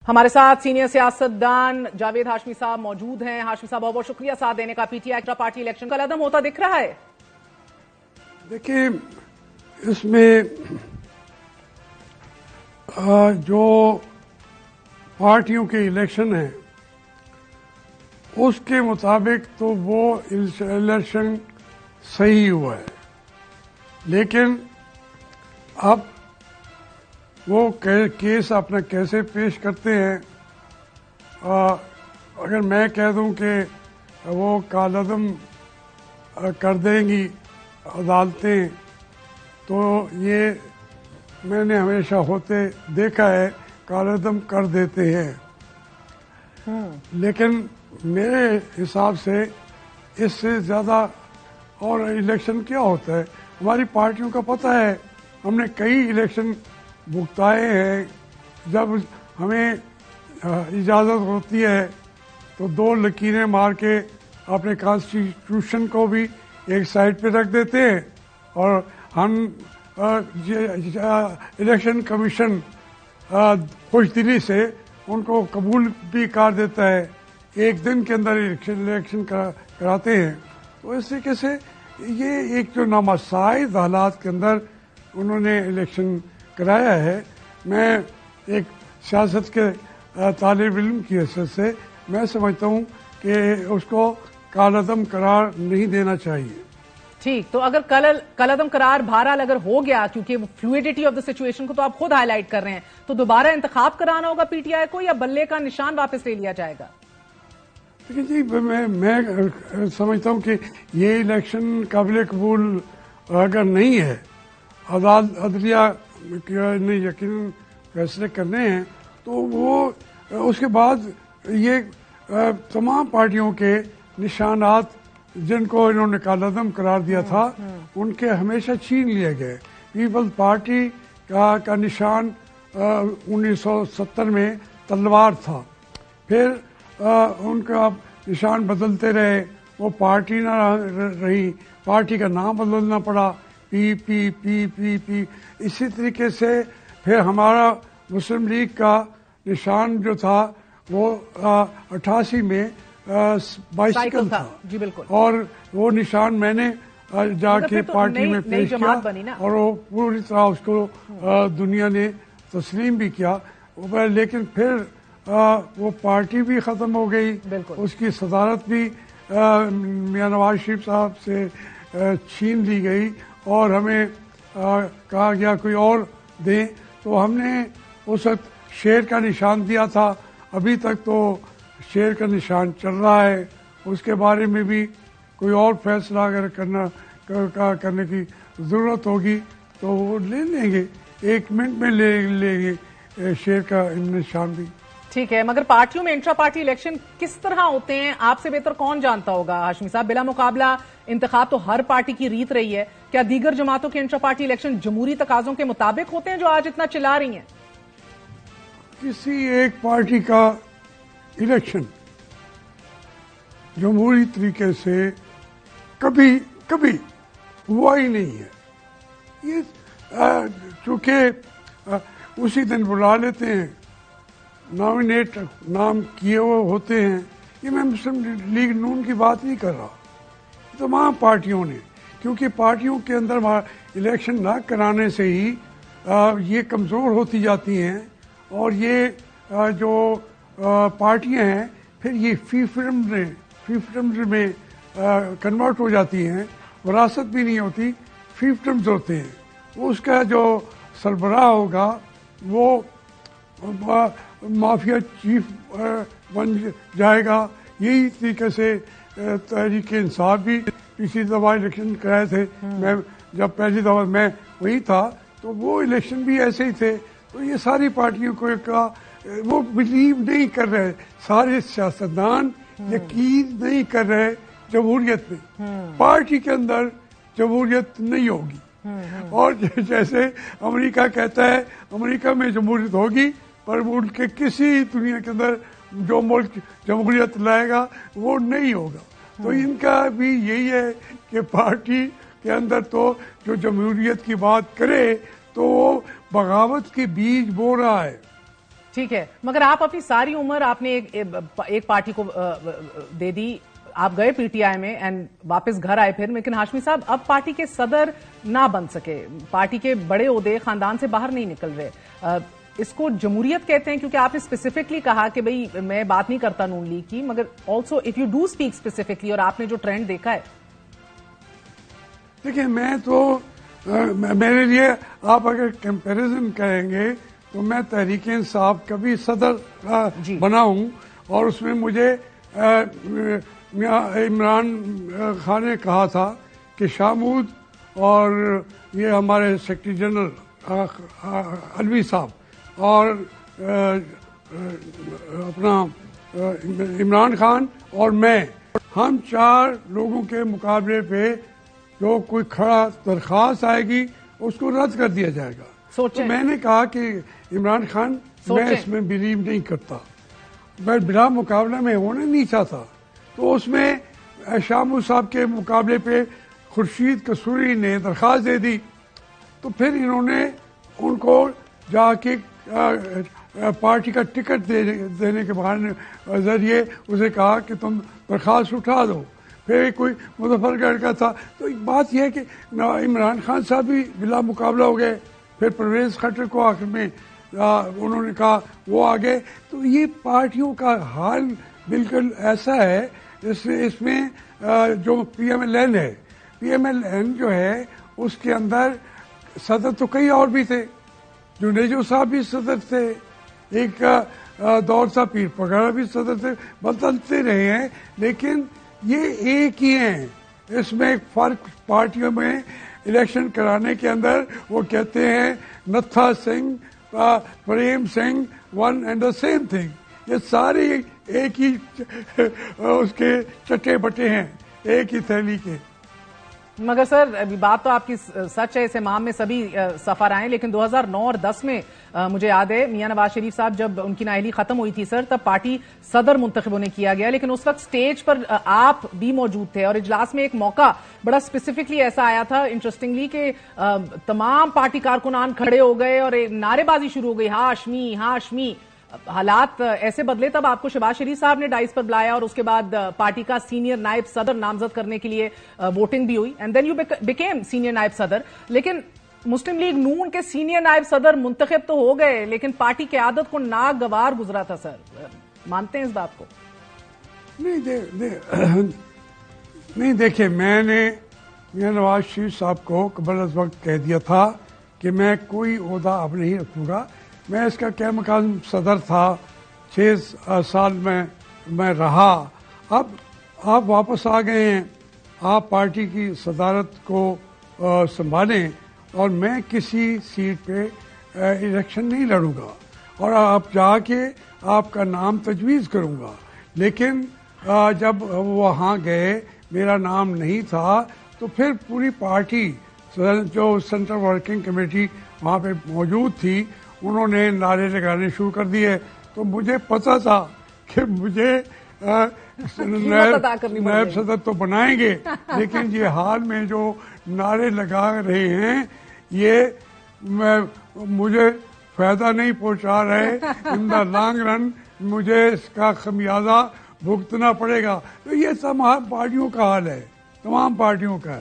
ہمارے ساتھ سینئر سیاستدان جاوید ہاشمی صاحب موجود ہیں. ہاشمی صاحب بہت بہت شکریہ ساتھ دینے کا. P T I party election کا قدم ہوتا دکھ رہا ہے. دیکھیں اس میں جو پارٹیوں کے الیکشن ہیں اس کے مطابق تو وہ الیکشن صحیح ہوا ہے، لیکن اب وہ کیس اپنا کیسے پیش کرتے ہیں. اگر میں کہہ دوں کہ وہ کالعدم کر دیں گی عدالتیں، تو یہ میں نے ہمیشہ ہوتے دیکھا ہے، کالعدم کر دیتے ہیں. لیکن میرے حساب سے اس سے زیادہ اور الیکشن کیا ہوتا ہے. ہماری پارٹیوں کا پتہ ہے، ہم نے کئی الیکشن بھگتائے ہیں. جب ہمیں اجازت ہوتی ہے تو دو لکیریں مار کے اپنے کانسٹیٹیوشن کو بھی ایک سائڈ پہ رکھ دیتے ہیں، اور ہم الیکشن کمیشن خوش دلی سے ان کو قبول بھی کر دیتا ہے. ایک دن کے اندر الیکشن کراتے ہیں. تو اس طریقے سے یہ ایک جو نامساعد حالات کے اندر انہوں نے الیکشن کرایا ہے. میں ایک سیاست کے طالب علم کی حیثیت سے میں سمجھتا ہوں کہ اس کو کالعدم قرار نہیں دینا چاہیے. ٹھیک، تو اگر کالعدم قرار بہرحال اگر ہو گیا، کیونکہ فلوئڈیٹی آف دا سچویشن کو تو آپ خود ہائی لائٹ کر رہے ہیں، تو دوبارہ انتخاب کرانا ہوگا پی ٹی آئی کو، یا بلے کا نشان واپس لے لیا جائے گا؟ لیکن جی میں سمجھتا ہوں کہ یہ الیکشن قابل قبول اگر نہیں ہے، عدلیہ نے یقیناً فیصلے کرنے ہیں، تو وہ اس کے بعد یہ تمام پارٹیوں کے نشانات جن کو انہوں نے کالعدم قرار دیا تھا ان کے ہمیشہ چھین لیے گئے. پیپلز پارٹی کا نشان 1970 میں تلوار تھا، پھر ان کا نشان بدلتے رہے، وہ پارٹی نہ رہی، پارٹی کا نام بدلنا پڑا، پی پی پی پی پی. اسی طریقے سے پھر ہمارا مسلم لیگ کا نشان جو تھا وہ 88 میں بائسیکل تھا. جی بالکل. اور وہ نشان میں نے جا کے پارٹی میں پیش کیا، اور وہ پوری طرح اس کو دنیا نے تسلیم بھی کیا. لیکن پھر وہ پارٹی بھی ختم ہو گئی، اس کی صدارت بھی میاں نواز شریف صاحب سے چھین لی گئی، اور ہمیں کہا گیا کوئی اور دیں. تو ہم نے اس وقت شیر کا نشان دیا تھا. ابھی تک تو شیر کا نشان چل رہا ہے. اس کے بارے میں بھی کوئی اور فیصلہ اگر کرنے کی ضرورت ہوگی تو وہ لے لیں گے، 1 منٹ میں لے لیں گے شیر کا نشان بھی. ٹھیک ہے، مگر پارٹیوں میں انٹرا پارٹی الیکشن کس طرح ہوتے ہیں آپ سے بہتر کون جانتا ہوگا ہاشمی صاحب؟ بلا مقابلہ انتخاب تو ہر پارٹی کی ریت رہی ہے. کیا دیگر جماعتوں کے انٹرا پارٹی الیکشن جمہوری تقاضوں کے مطابق ہوتے ہیں جو آج اتنا چلا رہی ہیں؟ کسی ایک پارٹی کا الیکشن جمہوری طریقے سے کبھی ہوا ہی نہیں ہے. یہ چونکہ اسی دن بلا لیتے ہیں، نامینیٹ نام کیے ہوئے ہوتے ہیں. یہ میں مسلم لیگ نون کی بات نہیں کر رہا، تمام پارٹیوں نے، کیونکہ پارٹیوں کے اندر الیکشن نہ کرانے سے ہی یہ کمزور ہوتی جاتی ہیں، اور یہ جو پارٹیاں ہیں پھر یہ فیفڈمز میں کنورٹ ہو جاتی ہیں. وراثت بھی نہیں ہوتی، فیفڈمز ہوتے ہیں. اس کا جو سربراہ ہوگا وہ مافیا چیف بن جائے گا. یہی طریقے سے تحریک انصاف بھی پچھلی دفعہ الیکشن کرائے تھے، میں جب پہلی دفعہ میں وہی تھا تو وہ الیکشن بھی ایسے ہی تھے. تو یہ ساری پارٹیوں کو وہ بلیو نہیں کر رہے، سارے سیاستدان یقین نہیں کر رہے جمہوریت میں. پارٹی کے اندر جمہوریت نہیں ہوگی، اور جیسے امریکہ کہتا ہے امریکہ میں جمہوریت ہوگی، پر ملک کے کسی دنیا کے اندر جو ملک جمہوریت لائے گا وہ نہیں ہوگا. تو ان کا بھی یہی ہے کہ پارٹی کے اندر تو جو جمہوریت کی بات کرے تو وہ بغاوت کے بیج بو رہا ہے. ٹھیک ہے، مگر آپ اپنی ساری عمر آپ نے ایک پارٹی کو دے دی، آپ گئے پی ٹی آئی میں اینڈ واپس گھر آئے پھر، لیکن ہاشمی صاحب اب پارٹی کے صدر نہ بن سکے، پارٹی کے بڑے عہدے خاندان سے باہر نہیں نکل رہے، اس کو جمہوریت کہتے ہیں کیونکہ آپ نے اسپیسیفکلی کہا کہ بھئی میں بات نہیں کرتا نون لیگ کی، مگر also if you do speak specifically اور آپ نے جو ٹرینڈ دیکھا ہے. دیکھیں میں تو میرے لیے آپ اگر کمپیریزن کریں گے تو میں تحریک انصاف کا بھی صدر بنا ہوں، اور اس میں مجھے عمران خان نے کہا تھا کہ شامود اور یہ ہمارے سیکرٹری جنرل علوی صاحب اور اپنا عمران خان اور میں، ہم 4 لوگوں کے مقابلے پہ جو کوئی کھڑا درخواست آئے گی اس کو رد کر دیا جائے گا. تو میں نے کہا کہ عمران خان میں اس میں بلیو نہیں کرتا، میں بلا مقابلہ میں ہونا نہیں چاہتا. تو اس میں شامو صاحب کے مقابلے پہ خورشید قصوری نے درخواست دے دی، تو پھر انہوں نے ان کو جا کے پارٹی کا ٹکٹ دینے کے ذریعے اسے کہا کہ تم درخواست اٹھا دو. پھر کوئی مظفر گڑھ کا تھا. تو ایک بات یہ ہے کہ عمران خان صاحب بھی بلا مقابلہ ہو گئے، پھر پرویز خٹر کو آخر میں انہوں نے کہا وہ آگے. تو یہ پارٹیوں کا حال بالکل ایسا ہے. اس میں جو پی ایم ایل این ہے، پی ایم ایل این جو ہے اس کے اندر صدر تو کئی اور بھی تھے، جنیجو صاحب بھی صدر تھے، ایک دور تھا پیر پگڑا بھی صدر تھے، بدلتے رہے ہیں لیکن یہ ایک ہی ہیں. اس میں ایک فرق پارٹیوں میں الیکشن کرانے کے اندر وہ کہتے ہیں Nattha Singh Prem Singh one and the same thing. یہ سارے ایک ہی اس کے چٹے بٹے ہیں، ایک ہی تھیلی کے. مگر سر بات تو آپ کی سچ ہے، اس امام میں سبھی سفر آئے، لیکن 2009 اور 10 میں مجھے یاد ہے میاں نواز شریف صاحب جب ان کی نااہلی ختم ہوئی تھی سر، تب پارٹی صدر منتخب انہیں کیا گیا، لیکن اس وقت سٹیج پر آپ بھی موجود تھے اور اجلاس میں ایک موقع بڑا اسپیسیفکلی ایسا آیا تھا انٹرسٹنگلی کہ تمام پارٹی کارکنان کھڑے ہو گئے اور نعرے بازی شروع ہو گئی، ہاشمی ہاشمی. حالات ایسے بدلے تب آپ کو شہباز شریف صاحب نے ڈائز پر بلایا اور اس کے بعد پارٹی کا سینئر نائب صدر نامزد کرنے کے لیے ووٹنگ بھی ہوئی and then you became senior نائب صدر. لیکن مسلم لیگ نون کے سینئر نائب صدر منتخب تو ہو گئے لیکن پارٹی قیادت کو ناگوار گزرا تھا سر، مانتے ہیں اس بات کو؟ نہیں دیکھیں، میں نے میاں نواز شریف صاحب کو قبل از وقت کہہ دیا تھا کہ میں کوئی عہدہ اب نہیں رکھوں گا. میں اس کا کیا مقام صدر تھا، 6 سال میں رہا. اب آپ واپس آ گئے ہیں، آپ پارٹی کی صدارت کو سنبھالیں اور میں کسی سیٹ پہ الیکشن نہیں لڑوں گا اور آپ جا کے آپ کا نام تجویز کروں گا. لیکن جب وہاں گئے میرا نام نہیں تھا تو پھر پوری پارٹی جو سینٹرل ورکنگ کمیٹی وہاں پہ موجود تھی انہوں نے نعرے لگانے شروع کر دیے. تو مجھے پتا تھا کہ مجھے نائب صدر تو بنائیں گے لیکن یہ حال میں جو نعرے لگا رہے ہیں یہ مجھے فائدہ نہیں پہنچا رہے. ان دا لانگ رن مجھے اس کا خمیازہ بھگتنا پڑے گا. تو یہ تمام پارٹیوں کا حال ہے، تمام پارٹیوں کا ہے.